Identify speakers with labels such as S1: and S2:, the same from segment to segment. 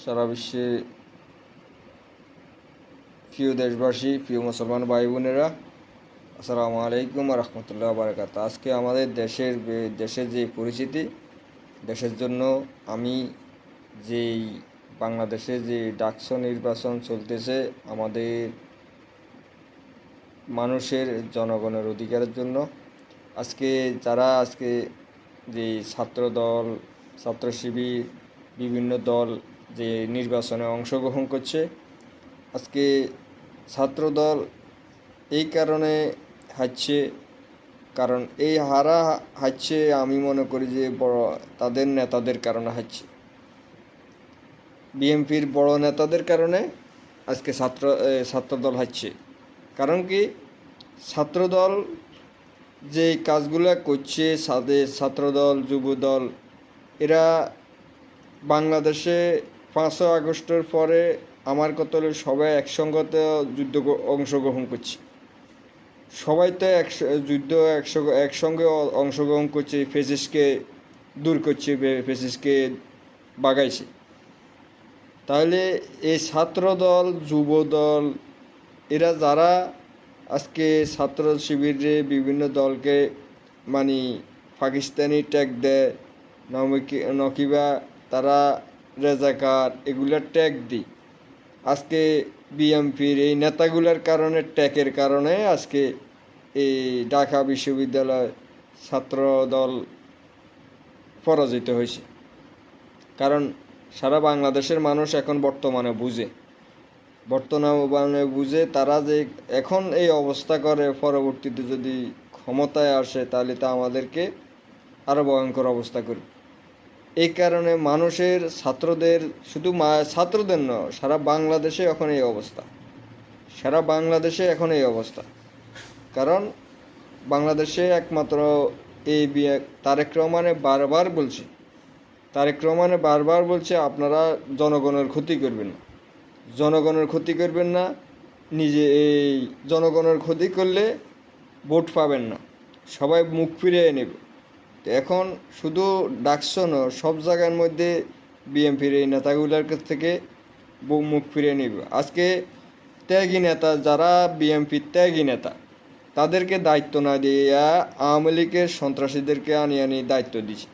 S1: সারা বিশ্বে প্রিয় দেশবাসী, প্রিয় মুসলমান ভাই বোনেরা, আসসালামু আলাইকুম রহমতুল্লাহ বারকাত। আজকে আমাদের দেশের যে পরিস্থিতি, দেশের জন্য আমি যেই বাংলাদেশে যে ডাকসু নির্বাচন চলতেছে, আমাদের মানুষের জনগণের অধিকারের জন্য আজকে যে ছাত্রদল, ছাত্র শিবির, বিভিন্ন দল যে নির্বাচনে অংশগ্রহণ করছে, আজকে ছাত্রদল এই কারণে হারছে, কারণ এই হারা হারছে আমি মনে করি যে তাদের নেতাদের কারণে হারছে। বিএনপির বড় নেতাদের কারণে আজকে ছাত্রদল হারছে। কারণ কি, ছাত্রদল যে কাজগুলো করছে, ছাত্রদল, যুবদল, এরা বাংলাদেশে 5ই আগস্টের পরে আমার কথা হলো সবাই একসঙ্গতে যুদ্ধ অংশগ্রহণ করছে। সবাই তো একসঙ্গে অংশগ্রহণ করছে, ফেসিসকে দূর করছে, ফেসিসকে বাগাইছে। তাহলে এই ছাত্রদল, যুবদল, এরা যারা আজকে ছাত্র শিবিরে বিভিন্ন দলকে পাকিস্তানি ট্যাগ দেয়, নকিবা তারা রেজাকার, এগুলার ট্যাগ দিই, আজকে বিএনপির এই নেতাগুলোর কারণে, ট্যাগের কারণে আজকে এই ঢাকা বিশ্ববিদ্যালয় ছাত্রদল পরাজিত হয়েছে। কারণ সারা বাংলাদেশের মানুষ এখন বর্তমানে বুঝে তারা যে এখন এই অবস্থা করে, পরবর্তীতে যদি ক্ষমতায় আসে তাহলে তা আমাদেরকে আরও ভয়ঙ্কর অবস্থা করবে। এই কারণে মানুষের, ছাত্রদের নয়, সারা বাংলাদেশে এখন এই অবস্থা। কারণ বাংলাদেশে একমাত্র এই তারেক রহমানে বারবার বলছে আপনারা জনগণের ক্ষতি করবেন না, নিজে এই জনগণের ক্ষতি করলে ভোট পাবেন না, সবাই মুখ ফিরিয়ে নেবে। তো এখন শুধু ডাকসু নয়, সব জায়গার মধ্যে বিএনপির এই নেতাগুলোর কাছ থেকে মুখ ফিরিয়ে নেবে। আজকে ত্যাগী নেতা, যারা বিএনপির ত্যাগী নেতা, তাদেরকে দায়িত্ব না দিয়ে আওয়ামী লীগের সন্ত্রাসীদেরকে আনি দায়িত্ব দিচ্ছে।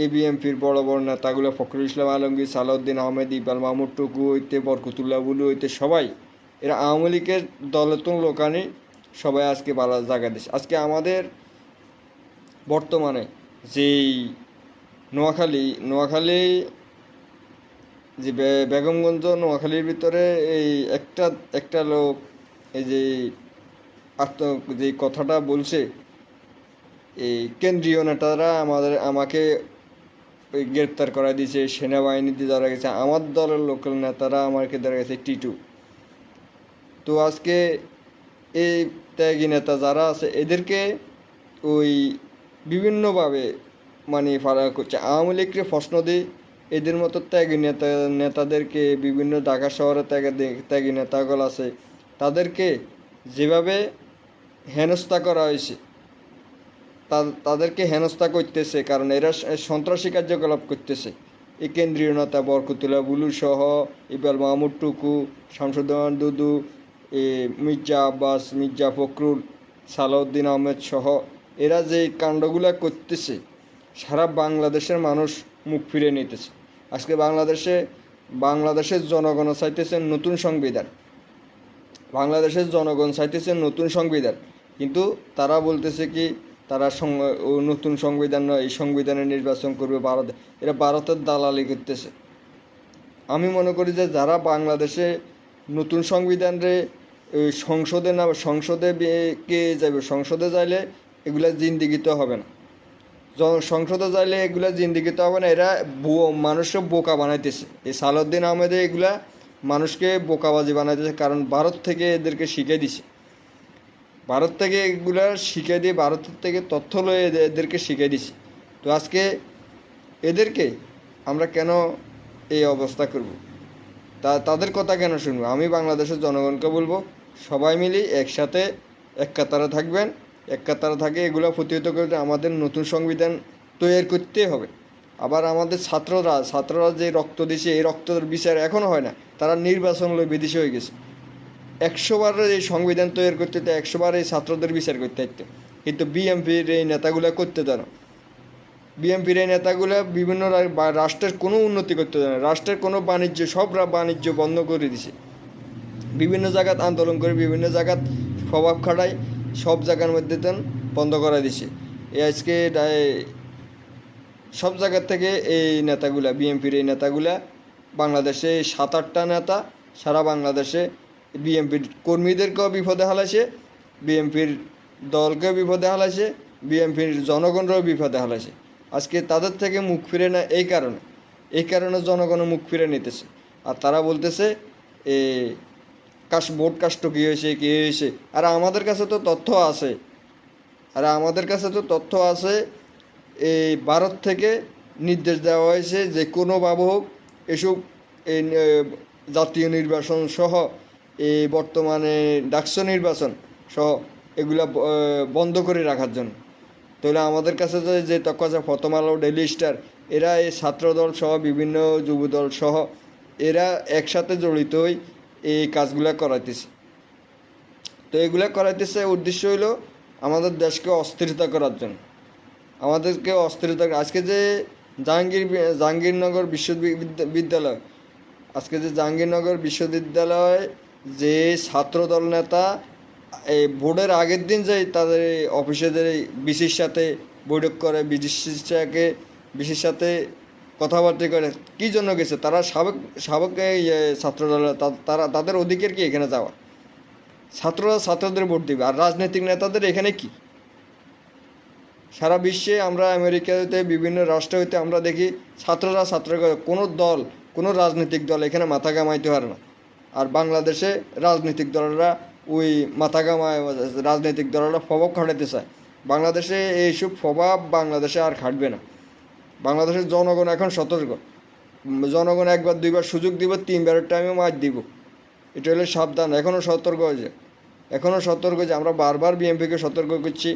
S1: এই বিএনপির বড় বড় নেতাগুলো, ফখরুল ইসলাম আলমগীর, সালাউদ্দিন আহমেদ, ইকবাল মাহমুদ টুকু হইতে, বরকতুল্লাহ বুলু হইতে, সবাই এরা আওয়ামী লীগের দলের লোকানি, সবাই আজকে ভালো জায়গা দিচ্ছে। আজকে আমাদের বর্তমানে যেই নোয়াখালী যে বেগমগঞ্জ, নোয়াখালীর ভিতরে এই একটা লোক এই যে কথাটা বলছে, এই কেন্দ্রীয় নেতারা আমাকে গ্রেপ্তার করা দিয়েছে, সেনাবাহিনীতে ধরা গেছে, আমার দলের লোকাল নেতারা আমাকে ধরা গেছে টিটু। তো আজকে এই ত্যাগী নেতা যারা আছে, এদেরকে ওই বিভিন্নভাবে ফারাক করছে। আওয়ামী লীগকে প্রশ্ন দিই, এদের মতো ত্যাগী নেতাদেরকে, বিভিন্ন ঢাকা শহরে ত্যাগী নেতাগুলো আছে, তাদেরকে যেভাবে হেনস্থা করা হয়েছে, তাদেরকে হেনস্থা করতেছে, কারণ এরা সন্ত্রাসী কার্যকলাপ করতেছে। এই কেন্দ্রীয় নেতা বরকতুল্লাহ বুলু সহ, ইকবাল মাহমুদ টুকু, শামসুজ্জামান দুদু, মির্জা আব্বাস, মির্জা ফখরুল, সালাউদ্দিন আহমেদ সহ এরা যে কাণ্ডগুলা করতেছে, সারা বাংলাদেশের মানুষ মুখ ফিরে নিতেছে। আজকে বাংলাদেশের জনগণ চাইতেছেন নতুন সংবিধান, কিন্তু তারা বলতেছে কি, তারা নতুন সংবিধান নয়, এই সংবিধানে নির্বাচন করবে ভারত। এরা ভারতের দালালি করতেছে। আমি মনে করি যে যারা বাংলাদেশে নতুন সংবিধানে সংসদে কে যাবে, সংসদে যাইলে এগুলা জিন্দিগিতে হবে না, সংসদে যাইলে এগুলা জিন্দিগিতে হবে না। এরা মানুষকে বোকা বানাইতেছে। এই সালাউদ্দিন আহমেদে এগুলা মানুষকে বোকাবাজি বানাইতেছে, কারণ ভারত থেকে এদেরকে শিখিয়ে দিছে, ভারত থেকে এগুলা শিখিয়ে দিয়ে, ভারতের থেকে তথ্য লয়ে এদেরকে শিখিয়ে দিছে। তো আজকে এদেরকে আমরা কেন এই অবস্থা করব? তাদের কথা কেন শুনবো? আমি বাংলাদেশের জনগণকে বলবো, সবাই মিলে একসাথে এক কাতারে থাকবেন, এক কাতারে থাকে এগুলো প্রতিহত করতে আমাদের নতুন সংবিধান তৈরি করতে হবে। আবার আমাদের ছাত্ররা যে রক্ত দিছে, এই রক্তের বিচার এখনও হয় না। তারা নির্বাচন লই বিদেশে হয়ে গেছে। 100বার এই সংবিধান তৈরি করতে 100বার এই ছাত্রদের বিচার করতে হইতো, কিন্তু বিএনপির এই নেতাগুলা করতে দেয় না। বিএনপির এই নেতাগুলা বিভিন্ন রাষ্ট্রের কোনো উন্নতি করতে দেয় না। রাষ্ট্রের কোনো বাণিজ্য, সব বাণিজ্য বন্ধ করে দিছে। বিভিন্ন জায়গাত আন্দোলন করে, বিভিন্ন জায়গাত প্রভাব খাটায়, সব জায়গার মধ্যে বন্ধ করে দিছে। আজকে সব জায়গার থেকে এই নেতাগুলা, বিএনপির এই নেতাগুলা, বাংলাদেশে 7-8টা নেতা সারা বাংলাদেশে বিএনপির কর্মীদেরকেও বিপদে হালাইছে, বিএনপির দলকেও বিপদে হালাইছে, বিএনপির জনগণরাও বিপদে হালাইছে। আজকে তাদের থেকে মুখ ফিরে না এই কারণে জনগণ মুখ ফিরে নিতেছে। আর তারা বলতেছে এ ভোট কাষ্ট কী হয়েছে। আর আমাদের কাছে তো তথ্য আছে। এই ভারত থেকে নির্দেশ দেওয়া হয়েছে যে কোনোভাবে হোক এসব এই জাতীয় নির্বাচন সহ এই বর্তমানে ডাকসু নির্বাচন সহ এগুলা বন্ধ করে রাখার জন্য। তাহলে আমাদের কাছে যে তথ্য আছে, প্রথম আলো, ডেইলি স্টার, এরা এই ছাত্রদল সহ বিভিন্ন যুবদল সহ এরা একসাথে জড়িত হয়ে এই কাজগুলা করাইতেছে। তো এগুলা করাইতেছে উদ্দেশ্য হইল আমাদের দেশকে অস্থিরতা করার জন্য, আমাদেরকে অস্থিরতা। আজকে যে জাহাঙ্গীরনগর বিশ্ববিদ্যালয়, যে ছাত্রদল নেতা এই ভোটের আগের দিন যাই তাদের অফিসেদের বিসির সাথে বৈঠক করে, বিসির সাথে কথাবার্তা করে। কী জন্য গেছে? তারা সাবেক ছাত্রদল, তাদের অধিকার কি এখানে যাওয়া? ছাত্ররা ছাত্রদের ভোট দিবে, আর রাজনৈতিক নেতাদের এখানে কি? সারা বিশ্বে আমরা আমেরিকাতে বিভিন্ন রাষ্ট্র হইতে আমরা দেখি ছাত্ররা কোনো রাজনৈতিক দল এখানে মাথা ঘামাইতে পারে না। আর বাংলাদেশে রাজনৈতিক দলরা রাজনৈতিক দলরা প্রভাব খাটাতে চায়। বাংলাদেশে এইসব প্রভাব বাংলাদেশে আর খাটবে না। বাংলাদেশের জনগণ এখন সতর্ক। জনগণ একবার দুইবার সুযোগ দিব, 3বারের টাইমে মার দিব। এটা হলে সাবধান। এখনও সতর্ক হয়েছে। আমরা বারবার বিএনপিকে সতর্ক করছি,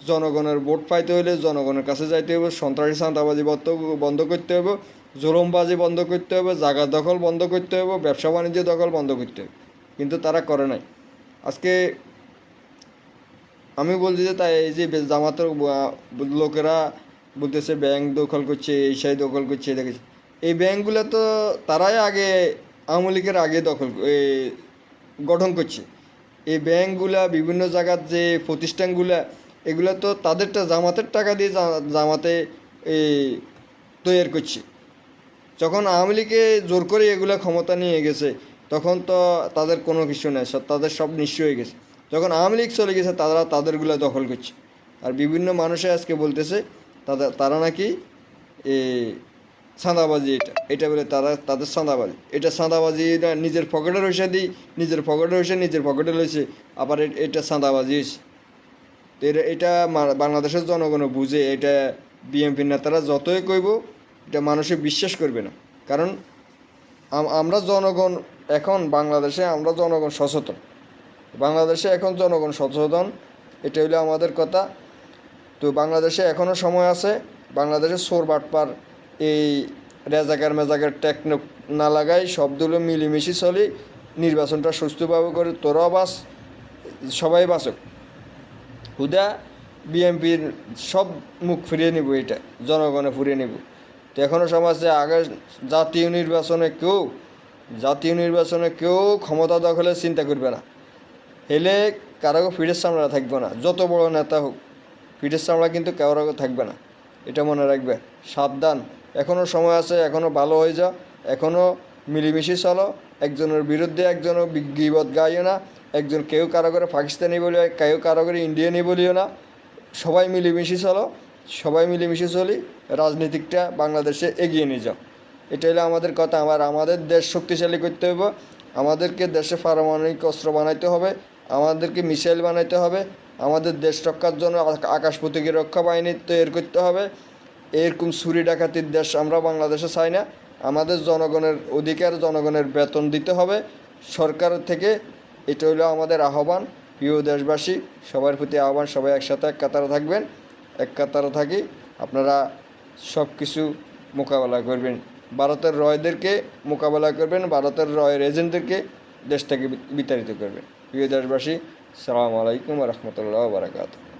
S1: জনগণের ভোট পাইতে হলে জনগণের কাছে যাইতে হবে, সন্ত্রাসী চাঁদাবাজি বন্ধ করতে হবে, জুলুমবাজি বন্ধ করতে হবে, জায়গা দখল বন্ধ করতে হবে, ব্যবসা বাণিজ্য দখল বন্ধ করতে হবে। কিন্তু তারা করে নাই। আজকে আমি বলছি যে তাই এই যে জামাতের লোকেরা বলতেছে ব্যাংক দখল করছে, এই সাই দখল করছে, দেখেছে এই ব্যাংকগুলো তো তারাই আগে আওয়ামী লীগের আগে গঠন করছে। এই ব্যাংকগুলা, বিভিন্ন জায়গার যে প্রতিষ্ঠানগুলা, এগুলা তো তাদেরটা জামাতের টাকা দিয়ে জামাতে তৈরি করছে। যখন আওয়ামী লীগে জোর করে এগুলা ক্ষমতা নিয়ে গেছে, তখন তো তাদের কোনো কিছু নেই, তাদের সব নিঃস্ব হয়ে গেছে। যখন আওয়ামী লীগ চলে গেছে, তাদেরগুলা দখল করছে। আর বিভিন্ন মানুষে আজকে বলতেছে তারা নাকি চাঁদাবাজি, এটা বলে তাদের চাঁদাবাজি। এটা চাঁদাবাজি না, নিজের পকেটের পয়সা দিই, নিজের পকেটে লইছে, আবার এটা চাঁদাবাজি হয়েছে। তো এটা বাংলাদেশের জনগণও বুঝে। এটা বিএনপির নেতারা যতই কইব, এটা মানুষে বিশ্বাস করবে না। কারণ আমরা জনগণ এখন বাংলাদেশে জনগণ সচেতন। এটা হইলো আমাদের কথা। তো বাংলাদেশে এখনও সময় আছে। বাংলাদেশে চোর বাটপার এই মেজাকের টেকনিক না লাগাই সবগুলো মিলিমিশি চলি, নির্বাচনটা সুস্থভাবে করে তোরাও বাস, সবাই বাঁচক। হুদা বিএনপির সব মুখ ফিরিয়ে নিব, এটা জনগণে ফিরিয়ে নিব। তো এখনও সময় আছে। আগে জাতীয় নির্বাচনে কেউ ক্ষমতা দখলের চিন্তা করবে না, হেলে কারো ফিরের সামলা থাকবে না। যত বড় নেতা হোক, ফিরের সামলা কিন্তু কারো থাকবে না। এটা মনে রাখবে। সাবধান, এখনও সময় আছে, এখনও ভালো হয়ে যাও, এখনও মিলিমিশি চলো। একজনের বিরুদ্ধে একজনও গীবত গাইও না। কেউ কারো করে পাকিস্তানি বলিও, কেউ কারো করে ইন্ডিয়ানি বলিও না। সবাই মিলেমিশে চলি, রাজনীতিকটা বাংলাদেশে এগিয়ে নিয়ে যাও। এটা হলো আমাদের কথা। আমাদের দেশ শক্তিশালী করতে হবে। আমাদেরকে দেশে পারমাণবিক অস্ত্র বানাইতে হবে, আমাদেরকে মিসাইল বানাইতে হবে, আমাদের দেশ রক্ষার জন্য আকাশ প্রতিরক্ষা বাহিনী তৈরি করতে হবে। এরকম চুরি ডাকাতির দেশ আমরা বাংলাদেশে চাই না। আমাদের জনগণের অধিকার, জনগণের বেতন দিতে হবে সরকার থেকে। এটা হলো আমাদের আহ্বান। প্রিয় দেশবাসী, সবার প্রতি আহ্বান, সবাই একসাথে এক কাতারে থাকবেন। এক কাতারে থাকি, আপনারা সব কিছু মোকাবেলা করবেন, ভারতের রয়দেরকে মোকাবেলা করবেন, ভারতের রয়ের এজেন্টদেরকে দেশ থেকে বিতাড়িত করবেন। প্রিয় দেশবাসী, সালামু আলাইকুম রহমতুল্লাহ বারাকাতুহু।